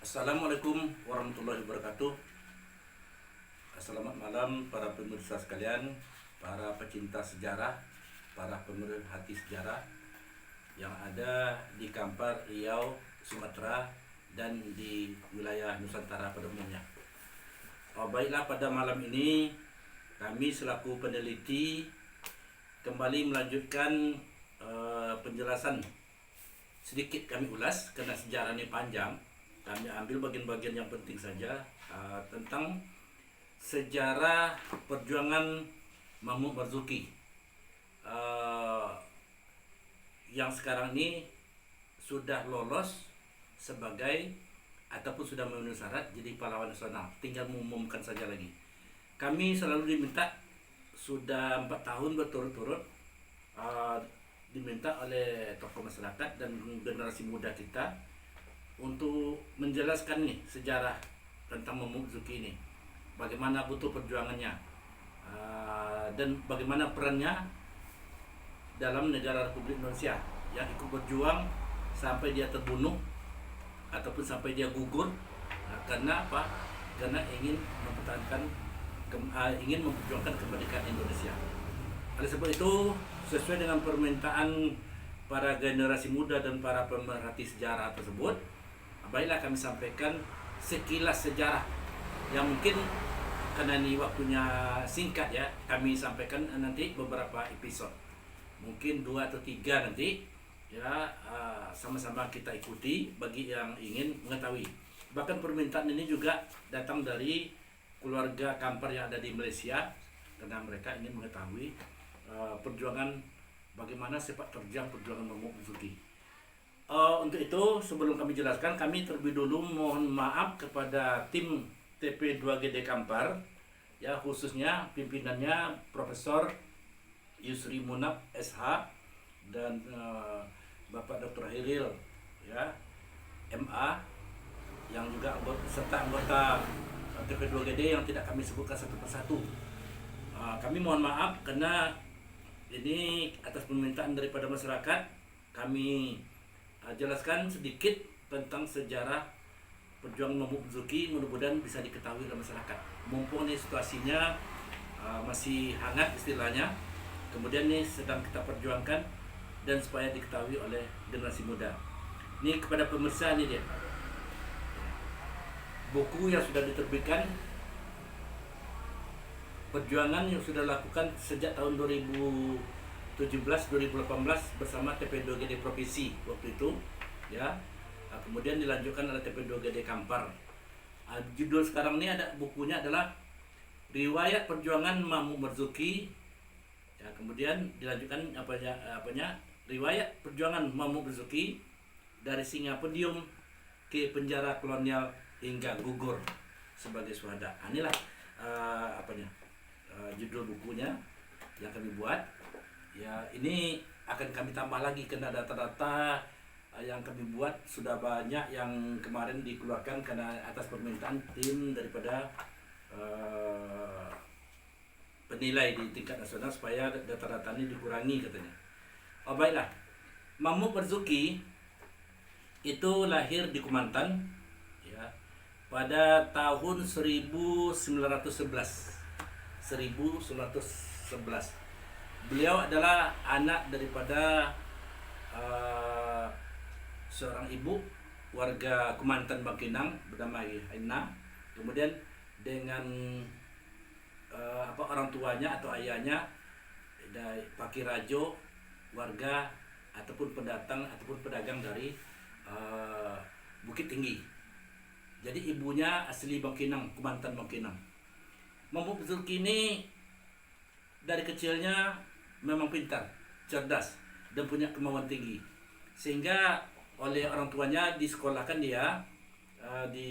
Assalamualaikum warahmatullahi wabarakatuh. Selamat malam para pemirsa sekalian, para pecinta sejarah, para pemerhati sejarah yang ada di Kampar, Riau, Sumatera, dan di wilayah Nusantara pada umumnya. Baiklah, pada malam ini kami selaku peneliti kembali melanjutkan penjelasan. Sedikit kami ulas karena sejarah ini panjang. Kami ambil bagian-bagian yang penting saja tentang sejarah perjuangan Mahmud Marzuki yang sekarang ini sudah lolos sebagai ataupun sudah memenuhi syarat jadi pahlawan nasional. Tinggal mengumumkan saja lagi. Kami selalu diminta sudah 4 tahun berturut-turut diminta oleh tokoh masyarakat dan generasi muda kita untuk menjelaskan nih sejarah tentang Mahmud Marzuki ini, bagaimana butuh perjuangannya dan bagaimana perannya dalam negara Republik Indonesia yang ikut berjuang sampai dia terbunuh ataupun sampai dia gugur karena apa? Karena ingin memperjuangkan kemerdekaan Indonesia. Oleh sebab itu, sesuai dengan permintaan para generasi muda dan para pemerhati sejarah tersebut, baiklah kami sampaikan sekilas sejarah yang mungkin karena ini waktunya singkat ya, kami sampaikan nanti beberapa episode, mungkin 2 atau 3 nanti ya, sama-sama kita ikuti bagi yang ingin mengetahui. Bahkan permintaan ini juga datang dari keluarga Kampar yang ada di Malaysia karena mereka ingin mengetahui perjuangan bagaimana sepak terjang perjuangan Mahmud Marzuki. Untuk itu, sebelum kami jelaskan, kami terlebih dulu mohon maaf kepada tim TP2GD Kampar, ya, khususnya pimpinannya Profesor Yusri Munab SH dan Bapak Dr. Hiril, ya, MA, yang juga serta anggota TP2GD yang tidak kami sebutkan satu persatu. Kami mohon maaf karena ini atas permintaan daripada masyarakat, kami jelaskan sedikit tentang sejarah perjuangan Mahmud Marzuki, mudah-mudahan bisa diketahui oleh masyarakat. Mumpung nih situasinya masih hangat istilahnya, kemudian nih sedang kita perjuangkan dan supaya diketahui oleh generasi muda. Ini kepada pemirsa nih dia, buku yang sudah diterbitkan, perjuangan yang sudah dilakukan sejak tahun 2017-2018 bersama TP2GD Provinsi waktu itu, ya. Kemudian dilanjutkan oleh TP2GD Kampar. Judul sekarang ini ada bukunya adalah Riwayat Perjuangan Mahmud Marzuki. Ya, kemudian dilanjutkan Riwayat Perjuangan Mahmud Marzuki dari Singapodium ke penjara kolonial hingga gugur sebagai syuhada. Inilah judul bukunya yang kami buat. Ya, ini akan kami tambah lagi karena data-data yang kami buat sudah banyak yang kemarin dikeluarkan karena atas permintaan tim daripada penilai di tingkat nasional supaya data-data ini dikurangi katanya. Baiklah, Mahmud Marzuki itu lahir di Kumantan, ya, pada tahun 1911. Beliau adalah anak daripada seorang ibu warga Kumantan Bangkinang bernama Haina. Kemudian dengan orang tuanya atau ayahnya Pakir Rajo, warga ataupun pendatang ataupun pedagang dari Bukit Tinggi. Jadi ibunya asli Bangkinang, Kumantan Bangkinang. Mahmud Marzuki ini dari kecilnya memang pintar, cerdas, dan punya kemauan tinggi. Sehingga oleh orang tuanya disekolahkan dia di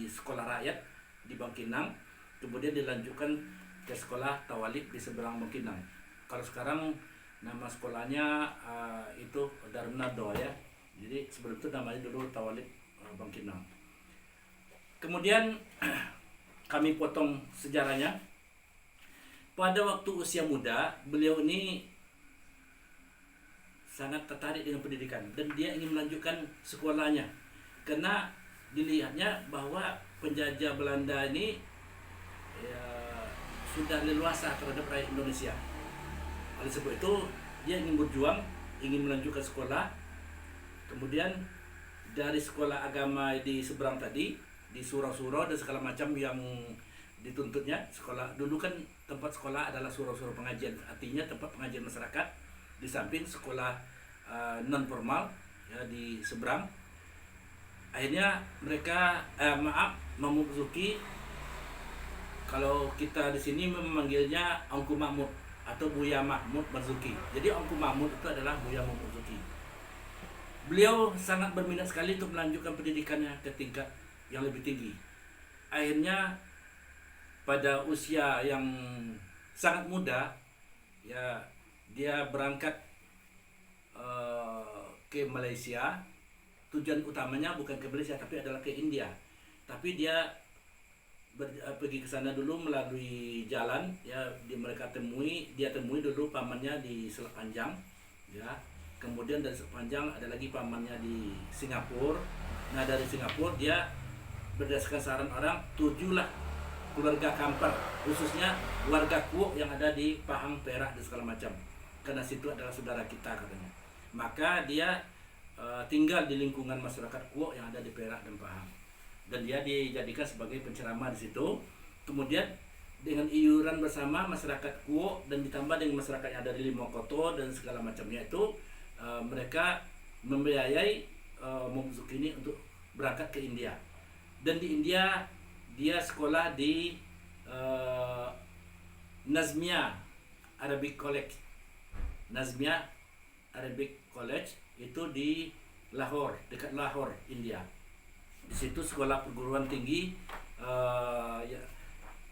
sekolah rakyat di Bangkinang, kemudian dilanjutkan ke sekolah Tawalib di seberang Bangkinang. Kalau sekarang nama sekolahnya itu Darunado, ya. Jadi sebelum itu namanya dulu Tawalib Bangkinang. Kemudian kami potong sejarahnya. Pada waktu usia muda, beliau ini sangat tertarik dengan pendidikan dan dia ingin melanjutkan sekolahnya karena dilihatnya bahwa penjajah Belanda ini ya, sudah leluasa terhadap rakyat Indonesia. Oleh sebab itu dia ingin berjuang, ingin melanjutkan sekolah. Kemudian dari sekolah agama di seberang tadi, di surau-surau dan segala macam yang dituntutnya, sekolah dulu kan tempat sekolah adalah surau-surau pengajian, artinya tempat pengajian masyarakat di samping sekolah non formal ya di seberang. Akhirnya mereka memasuki, kalau kita di sini memanggilnya Ongku Mahmud atau Buya Mahmud Marzuki. Jadi Ongku Mahmud itu adalah Buya Mahmud Marzuki. Beliau sangat berminat sekali untuk melanjutkan pendidikannya ke tingkat yang lebih tinggi. Akhirnya pada usia yang sangat muda, ya dia berangkat ke Malaysia. Tujuan utamanya bukan ke Malaysia tapi adalah ke India. Tapi dia pergi ke sana dulu melalui jalan ya, dia temui dulu pamannya di Selat Panjang ya. Kemudian dari Selat Panjang ada lagi pamannya di Singapura. Nah, dari Singapura dia berdasarkan saran orang tujulah keluarga Kampar, khususnya warga Kuok yang ada di Pahang, Perak dan segala macam. Karena situ adalah saudara kita katanya. Maka dia tinggal di lingkungan masyarakat Kuok yang ada di Perak dan Pahang, dan dia dijadikan sebagai penceramah di situ. Kemudian dengan iuran bersama masyarakat Kuok dan ditambah dengan masyarakat yang ada di Limokoto dan segala macamnya itu, mereka membiayai Mumzuk ini untuk berangkat ke India. Dan di India dia sekolah di Nazmia Arabic College. Nazmia Arabic College itu di Lahore, dekat Lahore, India. Di situ sekolah perguruan tinggi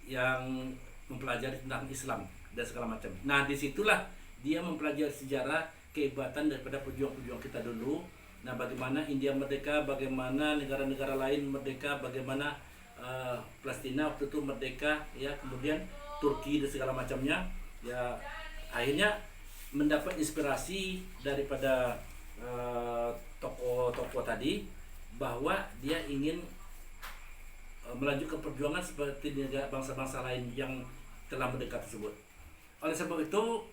yang mempelajari tentang Islam dan segala macam. Nah, disitulah dia mempelajari sejarah kehebatan daripada pejuang-pejuang kita dulu. Nah, bagaimana India merdeka, bagaimana negara-negara lain merdeka, bagaimana Palestina waktu itu merdeka, ya, kemudian Turki dan segala macamnya. Ya, akhirnya mendapat inspirasi daripada tokoh-tokoh tadi bahwa dia ingin melanjutkan perjuangan seperti bangsa-bangsa lain yang telah merdeka tersebut. Oleh sebab itu,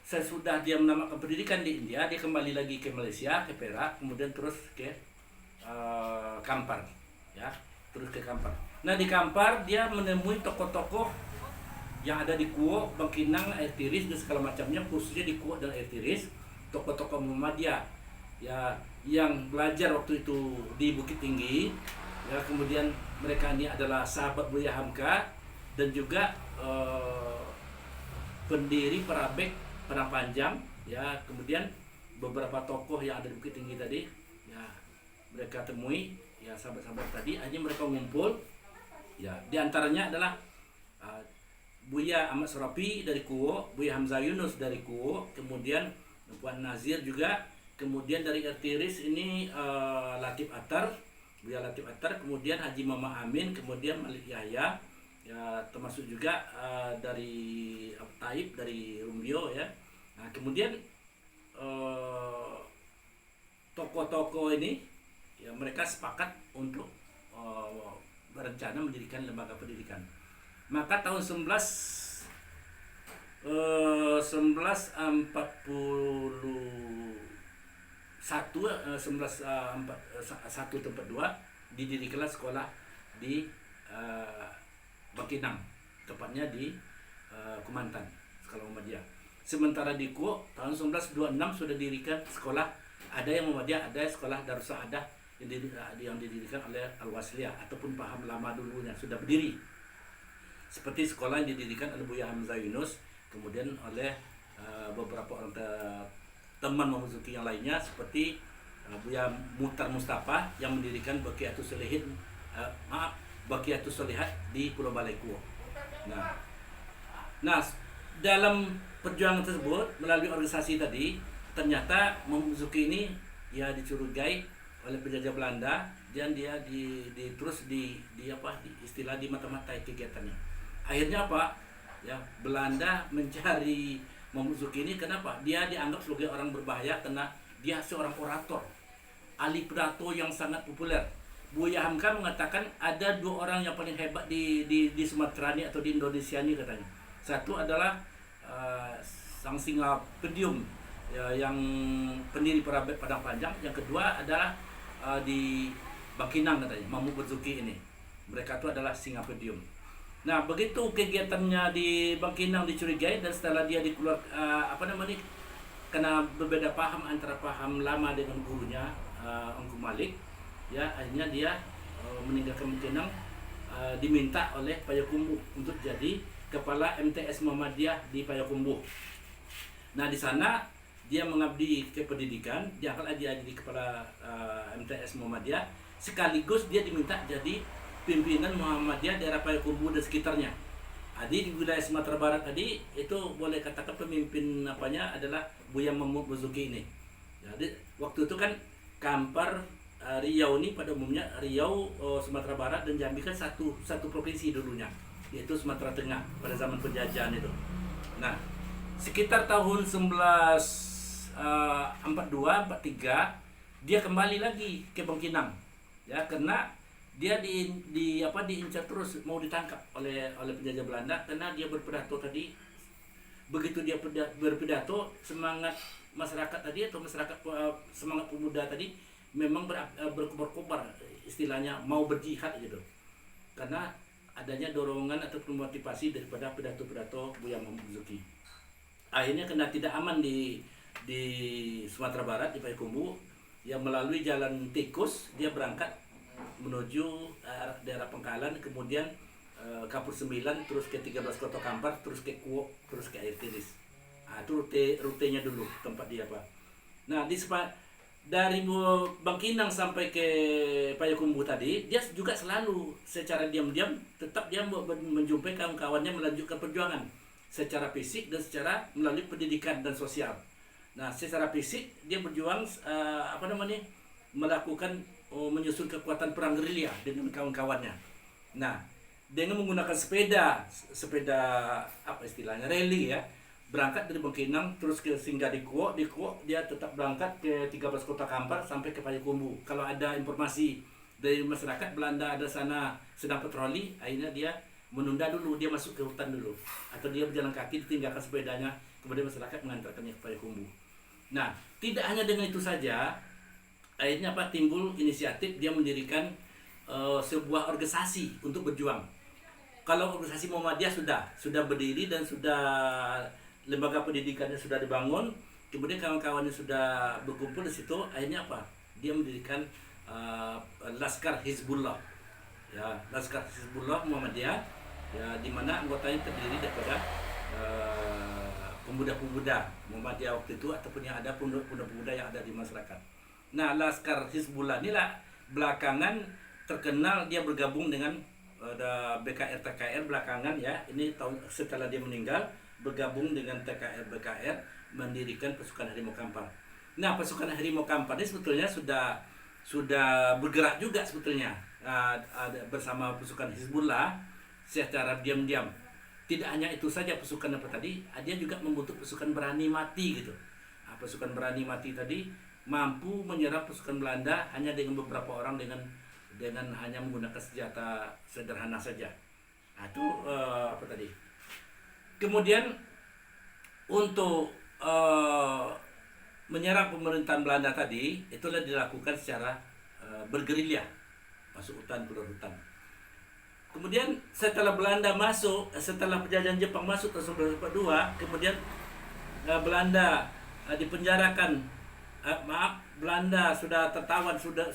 sesudah dia menamatkan pendidikan di India, dia kembali lagi ke Malaysia, ke Perak, kemudian terus ke Kampar, ya, terus ke Kampar. Nah, di Kampar dia menemui tokoh-tokoh yang ada di Kuok, Bangkinang, Air Tiris dan segala macamnya, khususnya di Kuok dan Air Tiris, tokoh-tokoh Muhammadiyah ya yang belajar waktu itu di Bukit Tinggi ya. Kemudian mereka ini adalah sahabat Buya Hamka dan juga pendiri Perabek Padang Panjang ya. Kemudian beberapa tokoh yang ada di Bukit Tinggi tadi ya, mereka temui ya, sahabat-sahabat tadi. Akhirnya mereka ngumpul ya, di antaranya adalah Buya Ahmad Surapi dari Kuok, Buya Hamzah Yunus dari Kuok, kemudian Puan Nazir juga, kemudian dari Ertiris ini Latif Atar, Buya Latif Atar, kemudian Haji Mama Amin, kemudian Malik Yahya ya, termasuk juga dari Taib dari Rumbio ya. Nah, kemudian tokoh-tokoh ini ya, mereka sepakat untuk berencana mendirikan lembaga pendidikan. Maka tahun 1941 tempat 2 didirikanlah sekolah di Bangkinang, tepatnya di Kumantan, sekolah Muhammadiyah. Sementara di Kuok tahun 1926 sudah didirikan sekolah, ada yang Muhammadiyah, ada sekolah Darus Saadah yang didirikan oleh Al-Wasliyah ataupun paham lama dulunya sudah berdiri. Seperti sekolah yang didirikan oleh Buya Hamzah Yunus, kemudian oleh beberapa orang teman Mumzuki yang lainnya, seperti Buya Muhtar Mustafa yang mendirikan Baqiyatus Sholihat di Pulau Balai Kuok. Nah, dalam perjuangan tersebut melalui organisasi tadi, ternyata Mumzuki ini ya dicurigai oleh penjajah Belanda dan dia terus dimata-matai kegiatannya. Akhirnya apa? Ya, Belanda mencari Momozuki ini kenapa? Dia dianggap sebagai orang berbahaya karena dia seorang orator, ahli pidato yang sangat populer. Buya Hamka mengatakan ada 2 orang yang paling hebat di Sumatera ini atau di Indonesia ini katanya. Satu adalah sang singa pedium yang pendiri Perabot Padang Panjang. Yang kedua adalah di Bangkinang katanya, Mamu Berzuki ini. Mereka itu adalah singa pedium. Nah, begitu kegiatannya di Bangkinang dicurigai dan setelah dia dikeluar karena berbeda paham antara paham lama dengan gurunya Engku Malik, ya akhirnya dia meninggalkan Bangkinang, diminta oleh Payakumbuh untuk jadi kepala MTS Muhammadiyah di Payakumbuh. Nah, di sana dia mengabdi ke pendidikan, diangkat dia jadi kepala MTS Muhammadiyah, sekaligus dia diminta jadi pimpinan Muhammadiyah daerah Payakumbuh dan sekitarnya. Di wilayah Sumatera Barat tadi itu boleh katakan pemimpin adalah Buya Mamu Berzuki ini. Jadi waktu itu kan Kampar Riau ini pada umumnya Riau, Sumatera Barat dan Jambi kan satu provinsi dulunya, yaitu Sumatera Tengah pada zaman penjajahan itu. Nah, sekitar tahun 1942-43 dia kembali lagi ke Bangkinang, ya karena dia diincar terus, mau ditangkap oleh penjajah Belanda karena dia berpidato tadi. Begitu dia berpidato, semangat masyarakat tadi atau semangat pemuda tadi memang berkobar-kobar, istilahnya mau berjihad gitu, karena adanya dorongan atau motivasi daripada pidato-pidato Buya Mamu Berzuki. Akhirnya kena tidak aman di Sumatera Barat di Payakumbuh, yang melalui jalan tikus dia berangkat menuju daerah Pengkalan, kemudian Kapur 9, terus ke 13 Kota Kampar, terus ke Kuok, terus ke Air Tiris. Itu rutenya dulu tempat dia Pak. Nah, dari Bangkinang sampai ke Payakumbuh tadi, dia juga selalu secara diam-diam tetap dia menjumpai kawan-kawannya melanjutkan perjuangan secara fisik dan secara melalui pendidikan dan sosial. Nah, secara fisik dia berjuang melakukan menyusun kekuatan perang gerilya dengan kawan-kawannya. Nah, dengan menggunakan sepeda rally ya, berangkat dari Bangkinang terus singgah di Kuok dia tetap berangkat ke 13 Kota Kampar sampai ke Payakumbuh. Kalau ada informasi dari masyarakat Belanda ada sana sedang patroli, akhirnya dia menunda dulu, dia masuk ke hutan dulu, atau dia berjalan kaki ditinggalkan sepedanya, kemudian masyarakat mengantarkannya ke Payakumbuh. Nah, tidak hanya dengan itu saja, akhirnya timbul inisiatif dia mendirikan sebuah organisasi untuk berjuang. Kalau organisasi Muhammadiyah sudah berdiri dan sudah lembaga pendidikannya sudah dibangun, kemudian kawan-kawannya sudah berkumpul di situ, akhirnya dia mendirikan Laskar Hizbullah, ya Laskar Hizbullah Muhammadiyah, ya di mana anggotanya terdiri daripada pemuda-pemuda Muhammadiyah waktu itu ataupun yang ada pemuda-pemuda yang ada di masyarakat. Nah, Laskar Hizbullah inilah belakangan terkenal dia bergabung dengan BKR TKR belakangan ya. Ini tahun setelah dia meninggal bergabung dengan TKR BKR mendirikan pasukan Harimau Kampar. Nah, pasukan Harimau Kampar ini sebetulnya sudah bergerak juga sebetulnya bersama pasukan Hizbullah secara diam-diam. Tidak hanya itu saja pasukan dia juga membentuk pasukan berani mati gitu. Pasukan berani mati tadi mampu menyerang pasukan Belanda hanya dengan beberapa orang dengan hanya menggunakan senjata sederhana saja. Itu Kemudian untuk menyerang pemerintahan Belanda tadi itulah dilakukan secara bergerilya, masuk hutan keluar hutan. Kemudian setelah setelah penjajahan Jepang masuk tahun 1942, kemudian Belanda dipenjarakan. Belanda sudah tertawan, sudah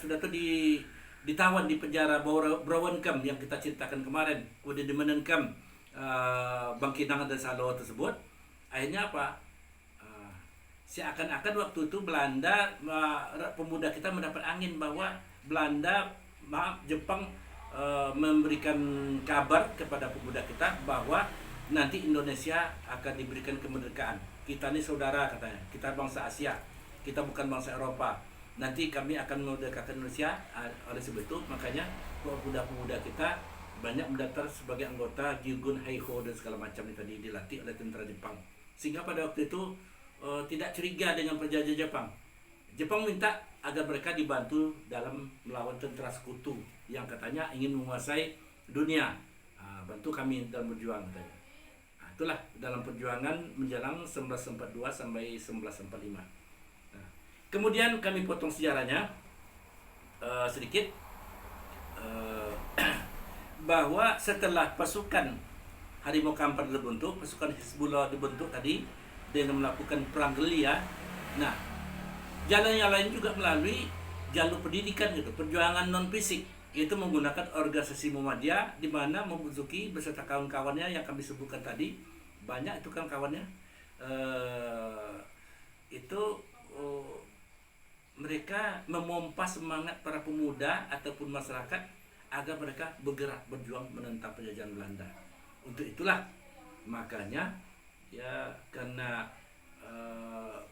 ditawan di penjara Brouwerskamp yang kita ceritakan kemarin, kemudian di Menenkamp Bangkinang dan Salo tersebut. Akhirnya seakan-akan waktu itu Belanda, pemuda kita mendapat angin bahwa Jepang memberikan kabar kepada pemuda kita bahwa nanti Indonesia akan diberikan kemerdekaan. Kita ini saudara katanya, kita bangsa Asia, kita bukan bangsa Eropa. Nanti kami akan memerdekakan Indonesia. Oleh sebab itu makanya pemuda-pemuda kita banyak mendaftar sebagai anggota Gyugun Heiho dan segala macam ini tadi dilatih oleh tentara Jepang sehingga pada waktu itu tidak curiga dengan penjajah Jepang. Jepang minta agar mereka dibantu dalam melawan tentara sekutu yang katanya ingin menguasai dunia. Bantu kami dalam berjuang katanya. Itulah dalam perjuangan menjelang 1942 sampai 1945. Kemudian kami potong sejarahnya sedikit, bahwa setelah pasukan Harimau Kampar dibentuk, pasukan Hizbullah dibentuk tadi dengan melakukan perang gerilya. Nah, jalan yang lain juga melalui jalur pendidikan gitu, perjuangan non fisik, yaitu menggunakan organisasi Muhammadiyah, di mana Muhammad Zuki beserta kawan-kawannya yang kami sebutkan tadi, banyak itu kan kawannya, mereka memompa semangat para pemuda ataupun masyarakat agar mereka bergerak berjuang menentang penjajahan Belanda. Untuk itulah makanya ya, karena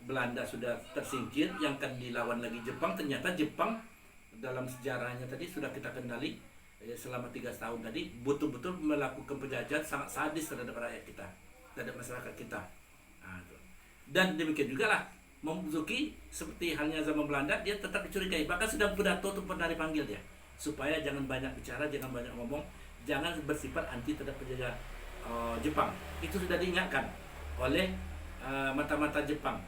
Belanda sudah tersingkir, yang akan dilawan lagi Jepang. Ternyata Jepang dalam sejarahnya tadi sudah kita kenali selama 3 tahun tadi betul-betul melakukan penjajahan sangat sadis terhadap rakyat kita, terhadap masyarakat kita. Dan demikian juga lah Momozuki, seperti halnya zaman Belanda, dia tetap dicurigai. Bahkan sudah pidato untuk pernah dipanggil dia, supaya jangan banyak bicara, jangan banyak ngomong, jangan bersifat anti terhadap penjajah Jepang. Itu sudah diingatkan oleh mata-mata Jepang.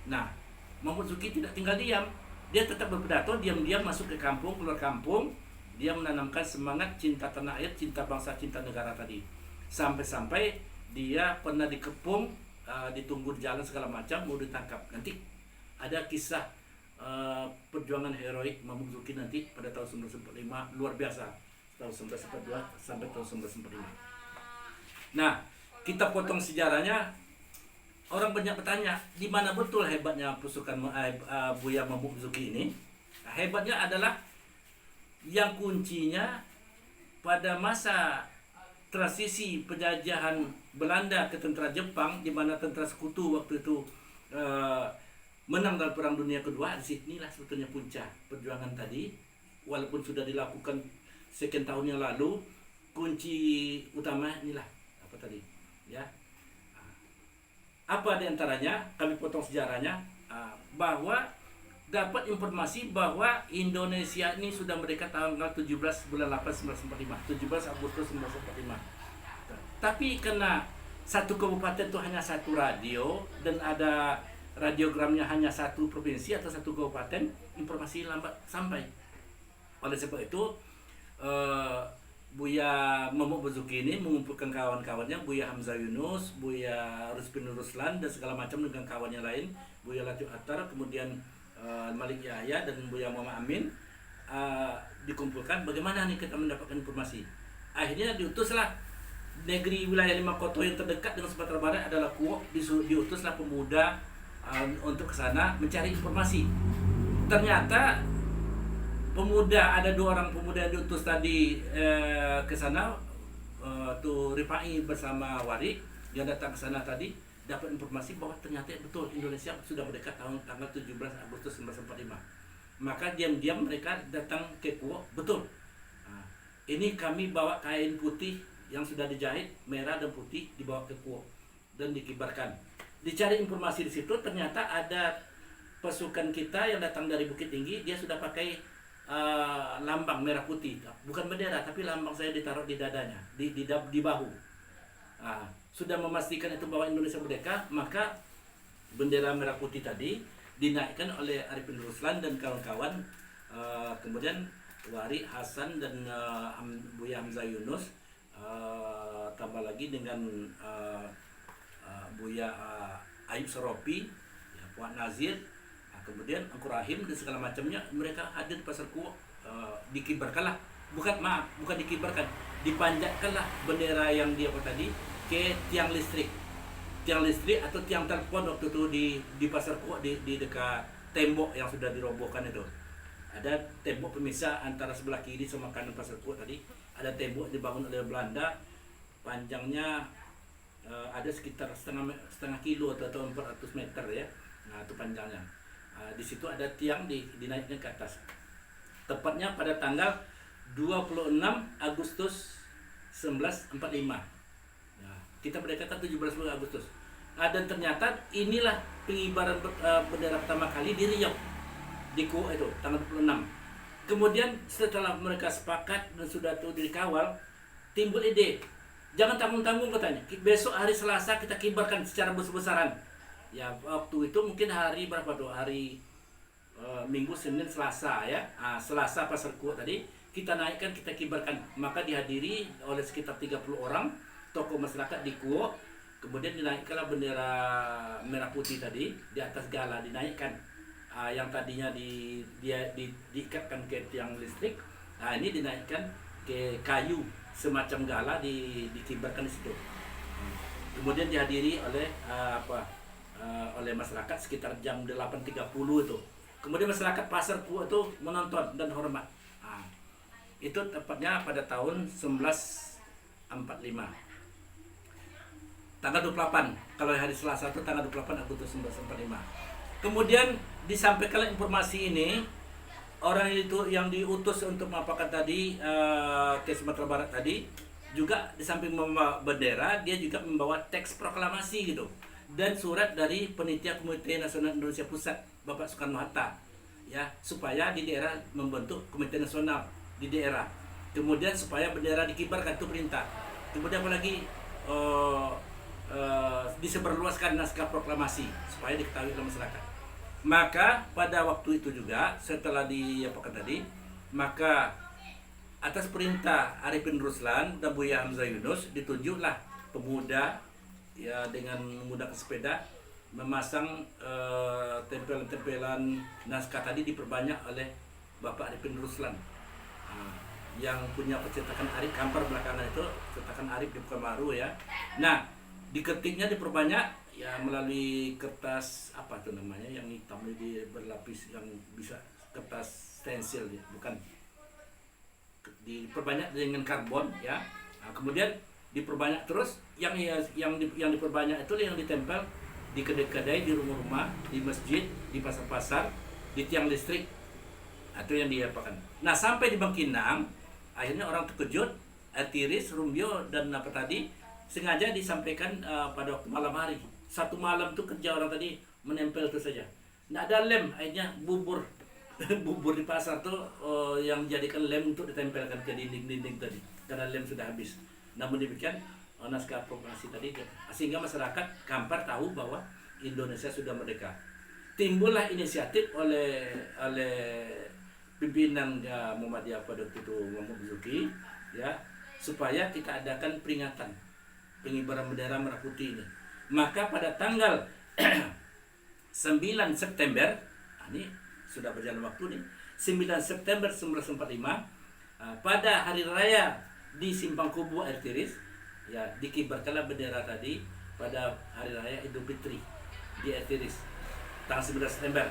Nah, Momozuki tidak tinggal diam, dia tetap berpidato, diam-diam masuk ke kampung, keluar kampung, dia menanamkan semangat cinta tanah air, cinta bangsa, cinta negara tadi. Sampai-sampai dia pernah dikepung, ditunggu di jalan segala macam, mau ditangkap. Nanti ada kisah perjuangan heroik Momozuki nanti pada tahun 1945, luar biasa, tahun 1942 sampai tahun 1945. Nah, kita potong sejarahnya. Orang banyak bertanya, di mana betul hebatnya pasukan Buya Momozuki ini? Nah, hebatnya adalah yang kuncinya pada masa transisi penjajahan Belanda ke tentara Jepang, di mana tentara sekutu waktu itu menang dalam Perang Dunia Kedua. Di sinilah sebetulnya puncak perjuangan tadi. Walaupun sudah dilakukan sekian tahun yang lalu, kunci utama inilah apa tadi, ya. Apa diantaranya? Kami potong sejarahnya, bahwa dapat informasi bahwa Indonesia ini sudah merdeka tanggal 17 bulan 8 1945, 17 Agustus 1945. Tapi karena satu kabupaten itu hanya satu radio dan ada radiogramnya hanya satu provinsi atau satu kabupaten, informasi lambat sampai. Oleh sebab itu Buya Momozuki ini mengumpulkan kawan-kawannya, Buya Hamzah Yunus, Buya Rusbin Ruslan dan segala macam dengan kawannya lain, Buya Latif Attar, kemudian Malik Yahya dan Buya Muhammad Amin, dikumpulkan bagaimana nih kita mendapatkan informasi. Akhirnya diutuslah negeri wilayah 5 kota yang terdekat dengan Sumatera Barat adalah Kuok, diutuslah pemuda untuk ke sana mencari informasi. Ternyata ada 2 orang pemuda yang diutus tadi ke sana, tuh Rifai bersama Wari yang datang ke sana tadi, dapat informasi bahwa ternyata betul Indonesia sudah merdeka tanggal 17 Agustus 1945. Maka diam-diam mereka datang ke Kuok, betul. Ini kami bawa kain putih yang sudah dijahit merah dan putih, dibawa ke Kuok dan dikibarkan. Dicari informasi di situ, ternyata ada pasukan kita yang datang dari Bukit Tinggi, dia sudah pakai lambang merah putih, bukan bendera tapi lambang saya ditaruh di dadanya, di bahu. Sudah memastikan itu bahwa Indonesia merdeka, maka bendera merah putih tadi dinaikkan oleh Arifin Ruslan dan kawan-kawan, kemudian Wari Hasan dan Buya Hamzah Yunus, tambah lagi dengan Buya Ayub Seropi, ya, Puan Nazir, kemudian Angkur Rahim dan segala macamnya, mereka hadir di pasar Kuok. Dikibarkanlah, bukan dikibarkan, dipanjatkanlah bendera yang dia tadi ke tiang listrik atau tiang telepon waktu itu di pasar Kuok, di dekat tembok yang sudah dirobohkan itu. Ada tembok pemisah antara sebelah kiri sama kanan pasar Kuok tadi, ada tembok dibangun oleh Belanda, panjangnya ada sekitar setengah kilo atau 400 meter ya. Nah, itu panjangnya. Di situ ada tiang dinaikkan ke atas. Tepatnya pada tanggal 26 Agustus 1945. Nah, kita merdeka kan 17 Agustus. Dan ternyata inilah pengibaran bendera pertama kali di Riau di Kuo itu tanggal 26. Kemudian setelah mereka sepakat dan sudah tuh dikawal, timbul ide, jangan tanggung-tanggung katanya. Besok hari Selasa kita kibarkan secara besar-besaran. Ya waktu itu mungkin hari berapa tuh? Hari Minggu, Senin, Selasa ya. Selasa pasar Kuo tadi kita naikkan, kita kibarkan. Maka dihadiri oleh sekitar 30 orang tokoh masyarakat di Kuo. Kemudian dinaikkanlah bendera merah putih tadi di atas gala, dinaikkan. Yang tadinya diikatkan ke tiang listrik, ini dinaikkan ke kayu semacam gala, dikibarkan di situ. Kemudian dihadiri oleh oleh masyarakat sekitar jam 8.30 itu. Kemudian masyarakat pasar Kuo itu menonton dan hormat. Itu tepatnya pada tahun 1945. Tanggal 28, kalau hari Selasa itu tanggal 28 Agustus 1945. Kemudian disampaikan informasi ini, orang itu yang diutus untuk mengapakan tadi ke Sumatera Barat tadi, juga di samping membawa bendera, dia juga membawa teks proklamasi gitu, dan surat dari Panitia Komite Nasional Indonesia Pusat Bapak Soekarno-Hatta, ya, supaya di daerah membentuk Komite Nasional di daerah. Kemudian supaya bendera dikibarkan, itu perintah. Kemudian apalagi disebarluaskan naskah proklamasi supaya diketahui oleh masyarakat. Maka pada waktu itu juga setelah diapakan tadi, maka atas perintah Arifin Ruslan dan Buya Hamzah Yunus ditunjuklah pemuda ya dengan menggunakan sepeda memasang tempelan-tempelan naskah tadi, diperbanyak oleh Bapak Arifin Ruslan yang punya percetakan Arif Kampar belakangan itu, cetakan Arif di Pekanbaru ya. Nah, diketiknya diperbanyak ya melalui kertas apa tuh namanya yang hitam di berlapis, yang bisa kertas stensil ya, bukan, diperbanyak dengan karbon ya. Kemudian diperbanyak terus, yang diperbanyak itu yang ditempel di kedai-kedai, di rumah-rumah, di masjid, di pasar-pasar, di tiang listrik, atau yang diapakan. Nah, sampai di Bangkinang akhirnya orang terkejut, Tiris, Rumbio dan apa tadi sengaja disampaikan pada waktu malam hari. Satu malam tuh kerja orang tadi menempel itu saja. Nggak ada lem, akhirnya bubur bubur di pasar tuh yang jadikan lem untuk ditempelkan ke dinding-dinding tadi, karena lem sudah habis. Namun demikian naskah proklamasi tadi, sehingga masyarakat Kampar tahu bahwa Indonesia sudah merdeka. Timbullah inisiatif oleh pimpinan Muhammadiyah pada waktu itu, Muhammad Zuki ya, supaya kita adakan peringatan pengibaran bendera merah putih ini. Maka pada tanggal 9 September, ini sudah berjalan waktu nih, 9 September 1945, pada hari raya di Simpang Kubu Air Tiris, ya dikibarkanlah bendera tadi pada hari raya Idul Fitri di Air Tiris, tanggal 9 September.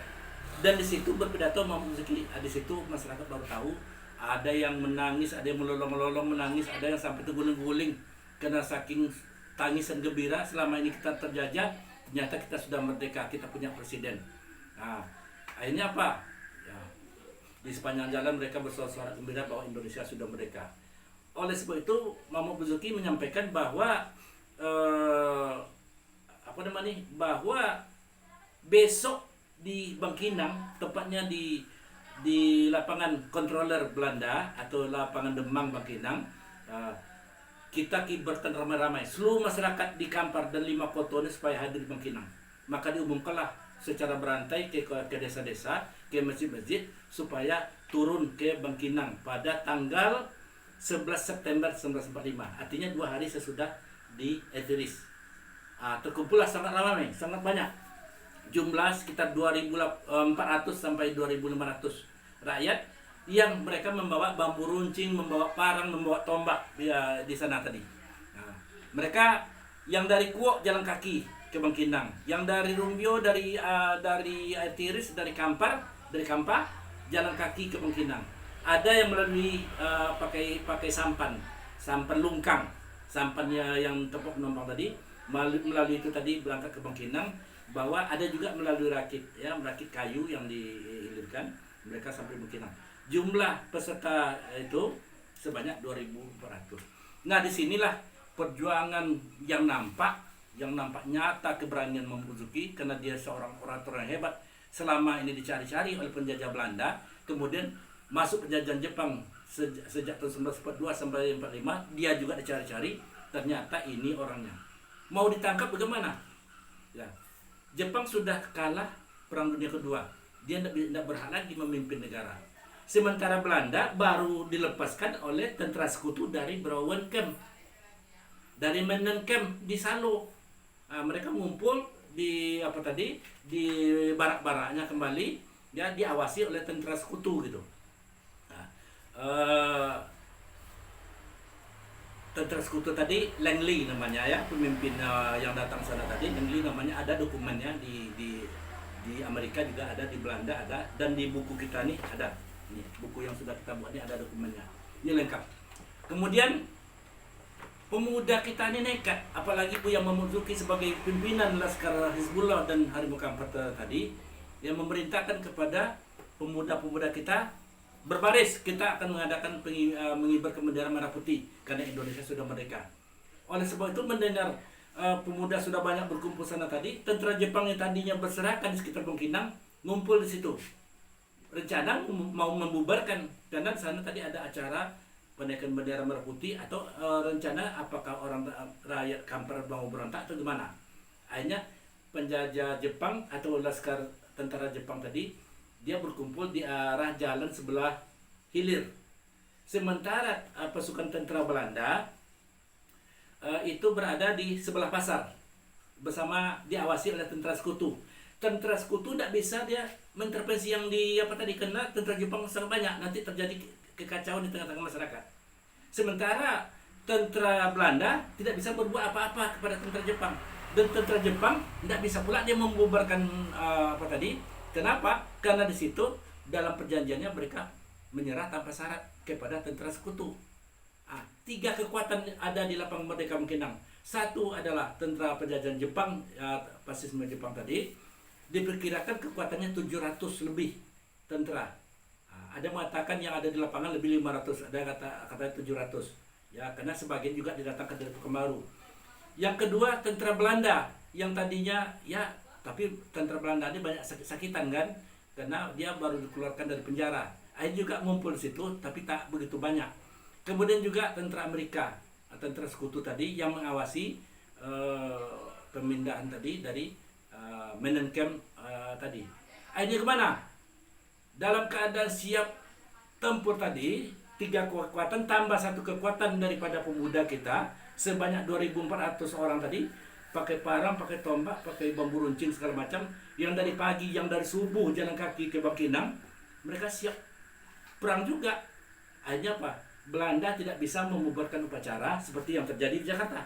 Dan di situ berpidato Muhammad Zuki. Di situ masyarakat baru tahu, ada yang menangis, ada yang melolong-melolong menangis, ada yang sampai terguling-guling karena saking tangis dan gembira, selama ini kita terjajah, ternyata kita sudah merdeka, kita punya presiden. Nah, akhirnya apa? Ya, di sepanjang jalan mereka bersorak-sorak gembira bahwa Indonesia sudah merdeka. Oleh sebab itu, Muhammad Zuki menyampaikan bahwa bahwa besok di Bangkinang, tepatnya di lapangan Controller Belanda atau lapangan Demang Bangkinang, kita kibarkan ramai-ramai seluruh masyarakat di Kampar dan 5 kota ini supaya hadir di Bangkinang. Maka diumumkanlah secara berantai ke desa-desa, ke masjid-masjid, supaya turun ke Bangkinang pada tanggal 11 September 1945. Artinya 2 hari sesudah di Etiris. Terkumpullah sangat ramai, sangat banyak. Jumlah sekitar 2.400 sampai 2.500 rakyat yang mereka membawa bambu runcing, membawa parang, membawa tombak di sana tadi. Nah, mereka yang dari Kuok jalan kaki ke Bangkinang, yang dari Rumbio, dari Tiris, dari Kampar jalan kaki ke Bangkinang. Ada yang melalui pakai sampan lungkang, sampannya yang tempat penumpang tadi, melalui itu tadi berangkat ke Bangkinang. Bahwa ada juga melalui merakit kayu yang dihilirkan, mereka sampai Bangkinang. Jumlah peserta itu sebanyak 2.400. Nah, disinilah perjuangan yang nampak yang nampak nyata keberanian Momozuki karena dia seorang orator yang hebat. Selama ini dicari-cari oleh penjajah Belanda, kemudian masuk penjajahan Jepang sejak tahun 1942 sampai 45, dia juga dicari-cari, ternyata ini orangnya. Mau ditangkap bagaimana? Ya, Jepang sudah kalah Perang Dunia Kedua, dia tidak berhak lagi memimpin negara. Sementara Belanda baru dilepaskan oleh tentara sekutu dari Brouwerskamp, dari Menenkamp di Salo. Mereka ngumpul di di barak-baraknya kembali, ya, diawasi oleh tentara sekutu gitu. Tentara sekutu tadi Langley namanya, ya, pemimpin yang datang sana tadi Langley namanya. Ada dokumennya di Amerika juga ada, di Belanda ada, dan di buku kita nih ada. Ini buku yang sudah kita buat ini ada dokumennya, ini lengkap. Kemudian pemuda kita ini nekat, apalagi Buya Momozuki sebagai pimpinan Laskar Hizbullah dan Harimau Kampat tadi, yang memerintahkan kepada pemuda-pemuda kita berbaris, kita akan mengadakan mengibarkan bendera merah putih karena Indonesia sudah merdeka. Oleh sebab itu mendengar pemuda sudah banyak berkumpul sana tadi, tentara Jepang yang tadinya berserakan di sekitar Bangkinang ngumpul di situ. Rencana mau membubarkan karena di sana tadi ada acara penaikan bendera merah putih, atau rencana apakah orang rakyat Kampar mau berontak atau gimana. Akhirnya penjajah Jepang atau laskar tentara Jepang tadi, dia berkumpul di arah jalan sebelah hilir. Sementara pasukan tentara Belanda itu berada di sebelah pasar bersama, diawasi oleh tentara sekutu. Tentara sekutu tidak bisa dia mengintervensi yang karena tentara Jepang sangat banyak, nanti terjadi kekacauan di tengah-tengah masyarakat. Sementara tentara Belanda tidak bisa berbuat apa-apa kepada tentara Jepang, dan tentara Jepang tidak bisa pula dia membubarkan Kenapa? Karena di situ dalam perjanjiannya mereka menyerah tanpa syarat kepada tentara sekutu. 3 kekuatan ada di lapang merdeka Bangkinang. Satu adalah tentara penjajahan Jepang, fasisme Jepang tadi, diperkirakan kekuatannya 700 lebih tentara. Ada mengatakan yang ada di lapangan lebih 500, ada kata 700. Ya, karena sebagian juga didatangkan dari Pekanbaru. Yang kedua, tentara Belanda yang tadinya, ya, tapi tentara Belanda ini banyak sakit-sakitan kan, karena dia baru dikeluarkan dari penjara. Akhirnya juga ngumpul di situ, tapi tak begitu banyak. Kemudian juga tentara Amerika, tentara sekutu tadi yang mengawasi pemindahan tadi dari Menenkamp tadi. Akhirnya kemana? Dalam keadaan siap tempur tadi, 3 kekuatan tambah 1 kekuatan daripada pemuda kita sebanyak 2.400 orang tadi, pakai parang, pakai tombak, pakai bambu runcing segala macam, yang dari pagi, yang dari subuh jalan kaki ke Bangkinang, mereka siap perang juga. Akhirnya apa? Belanda tidak bisa membubarkan upacara seperti yang terjadi di Jakarta.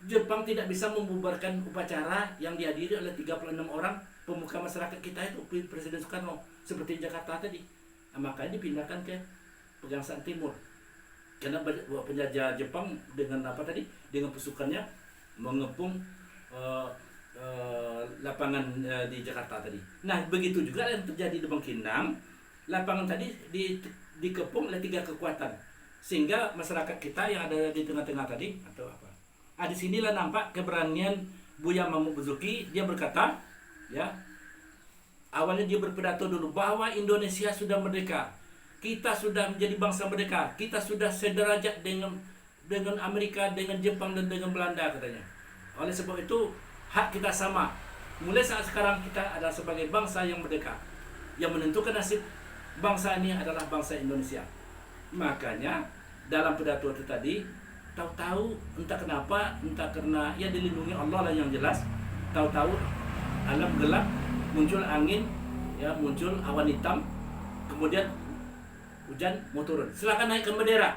Jepang tidak bisa membubarkan upacara yang dihadiri oleh 36 orang pemuka masyarakat kita itu, Presiden Soekarno, seperti di Jakarta tadi. Makanya dipindahkan ke Pegangsaan Timur. Karena penjajah Jepang dengan dengan pasukannya mengepung lapangan di Jakarta tadi. Nah, begitu juga yang terjadi di Bangkinang. Lapangan tadi dikepung oleh 3 kekuatan, sehingga masyarakat kita yang ada di tengah-tengah tadi atau apa. Di sinilah nampak keberanian Buya Momozuki. Dia berkata, ya, awalnya dia berpidato dulu bahwa Indonesia sudah merdeka, kita sudah menjadi bangsa merdeka, kita sudah sederajat dengan Amerika, dengan Jepang dan dengan Belanda, katanya. Oleh sebab itu hak kita sama. Mulai saat sekarang kita adalah sebagai bangsa yang merdeka. Yang menentukan nasib bangsa ini adalah bangsa Indonesia. Makanya dalam pidato itu tadi, tahu-tahu entah kenapa, entah karena ya dilindungi Allah lah yang jelas, tahu-tahu alam gelap, muncul angin, ya, muncul awan hitam, kemudian hujan mau turun. Silakan naikkan bendera.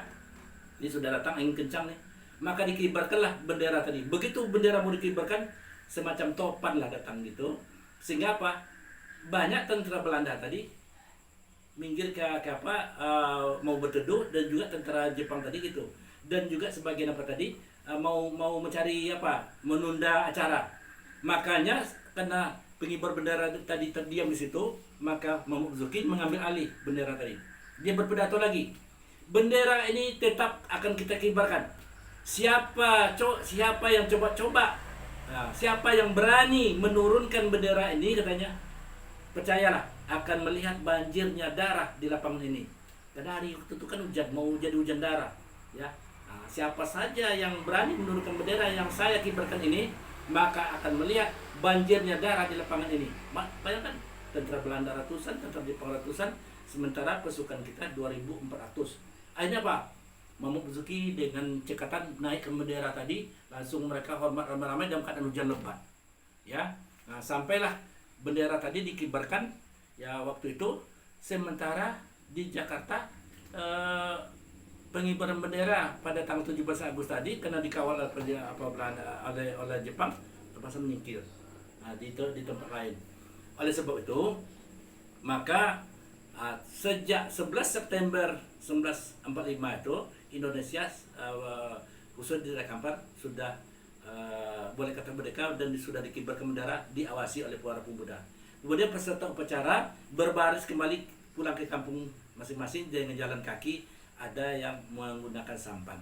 Ini sudah datang angin kencang nih. Maka dikibarkanlah bendera tadi. Begitu bendera mau dikibarkan, semacam topan lah datang gitu. Sehingga apa? Banyak tentara Belanda tadi minggir ke mau berteduh, dan juga tentara Jepang tadi gitu. Dan juga sebagian mau mencari menunda acara. Makanya karena pengibar bendera tadi terdiam di situ, maka Momozuki mengambil alih bendera tadi. Dia berpidato lagi, bendera ini tetap akan kita kibarkan. Siapa yang coba-coba Nah, siapa yang berani menurunkan bendera ini katanya, percayalah akan melihat banjirnya darah di lapangan ini. Karena hari itu kan hujan, mau jadi hujan darah, ya. Nah, siapa saja yang berani menurunkan bendera yang saya kibarkan ini, maka akan melihat banjirnya darah di lapangan ini. Bayangkan, tentara Belanda ratusan, tentara Jepang ratusan, sementara pasukan kita 2.400. Akhirnya apa? Mahmud Basuki dengan cekatan naik ke bendera tadi, langsung mereka hormat ramai-ramai dalam keadaan hujan lebat. Ya, nah, sampailah bendera tadi dikibarkan. Ya, waktu itu sementara di Jakarta pengibaran bendera pada tanggal 17 Agustus tadi karena dikawal oleh Jepang terpaksa menyingkir. Nah, di tempat lain. Oleh sebab itu, maka sejak 11 September 1945 itu Indonesia khusus di Raja Ampat sudah boleh kata merdeka dan sudah dikibarkan bendera diawasi oleh para pemuda. Kemudian peserta upacara berbaris kembali pulang ke kampung masing-masing dengan jalan kaki, ada yang menggunakan sampan.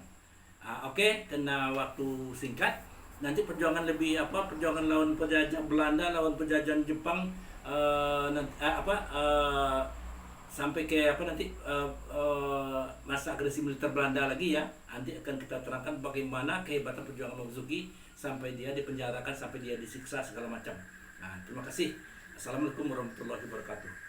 Oke, karena waktu singkat, nanti perjuangan perjuangan lawan penjajah Belanda, lawan penjajahan Jepang, sampai ke masa agresi militer Belanda lagi ya. Nanti akan kita terangkan bagaimana kehebatan perjuangan Basuki sampai dia dipenjarakan, sampai dia disiksa segala macam. Nah, terima kasih. Assalamualaikum warahmatullahi wabarakatuh.